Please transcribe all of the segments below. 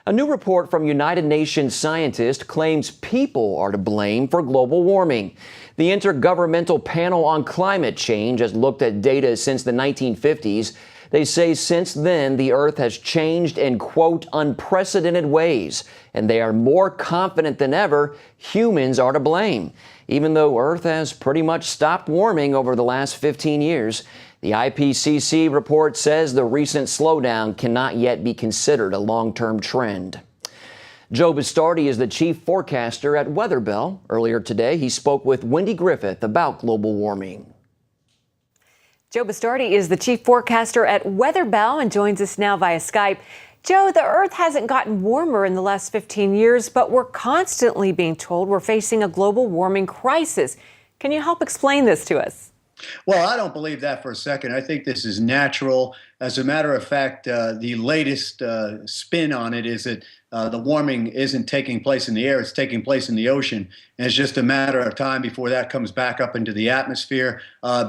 A new report from United Nations scientists claims people are to blame for global warming. The Intergovernmental Panel on Climate Change has looked at data since the 1950s. They say since then, the Earth has changed in, quote, unprecedented ways, and they are more confident than ever humans are to blame. Even though Earth has pretty much stopped warming over the last 15 years, the IPCC report says the recent slowdown cannot yet be considered a long-term trend. Joe Bastardi is the chief forecaster at WeatherBell. Earlier today, he spoke with Wendy Griffith about global warming. Joe Bastardi is the chief forecaster at WeatherBell and joins us now via Skype. Joe, the Earth hasn't gotten warmer in the last 15 years, but we're constantly being told we're facing a global warming crisis. Can you help explain this to us? Well, I don't believe that for a second. I think this is natural. As a matter of fact, the latest spin on it is that the warming isn't taking place in the air, it's taking place in the ocean. And it's just a matter of time before that comes back up into the atmosphere.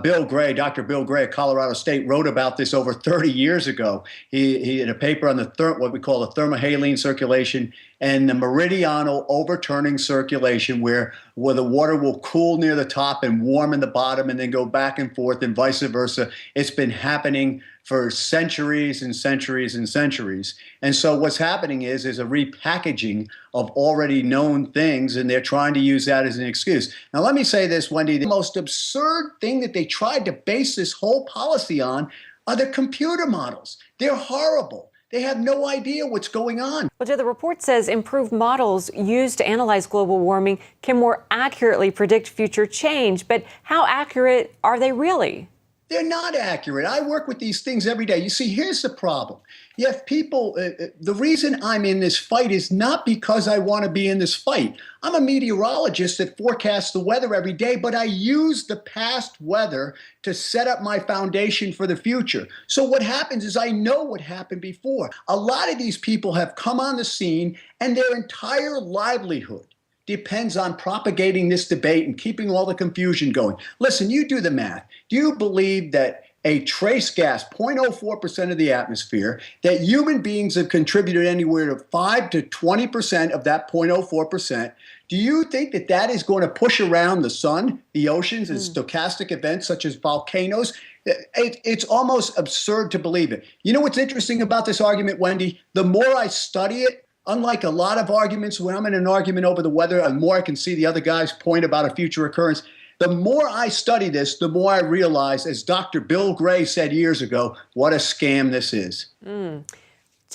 Bill Gray, Dr. Bill Gray at Colorado State wrote about this over 30 years ago. He had a paper on what we call the thermohaline circulation and the meridional overturning circulation, where the water will cool near the top and warm in the bottom and then go back and forth and vice versa. It's been happening for centuries and centuries and centuries. And so what's happening is a repackaging of already known things, and they're trying to use that as an excuse. Now, let me say this, Wendy, the most absurd thing that they tried to base this whole policy on are the computer models. They're horrible. They have no idea what's going on. Well, Joe, the report says improved models used to analyze global warming can more accurately predict future change. But how accurate are they really? They're not accurate. I work with these things every day. You see, here's the problem. You have people, the reason I'm in this fight is not because I want to be in this fight. I'm a meteorologist that forecasts the weather every day, but I use the past weather to set up my foundation for the future. So what happens is I know what happened before. A lot of these people have come on the scene, and their entire livelihood depends on propagating this debate and keeping all the confusion going. Listen, you do the math. Do you believe that a trace gas, 0.04% of the atmosphere, that human beings have contributed anywhere to 5 to 20% of that 0.04%, do you think that that is going to push around the sun, the oceans, and stochastic events such as volcanoes? It's almost absurd to believe it. You know what's interesting about this argument, Wendy? The more I study it, unlike a lot of arguments, when I'm in an argument over the weather, the more I can see the other guy's point about a future occurrence. The more I study this, the more I realize, as Dr. Bill Gray said years ago, what a scam this is. Joe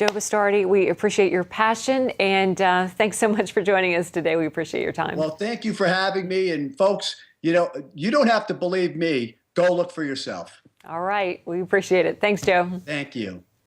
Bastardi, we appreciate your passion, and thanks so much for joining us today. We appreciate your time. Well, thank you for having me. And folks, you don't have to believe me. Go look for yourself. All right. We appreciate it. Thanks, Joe. Thank you.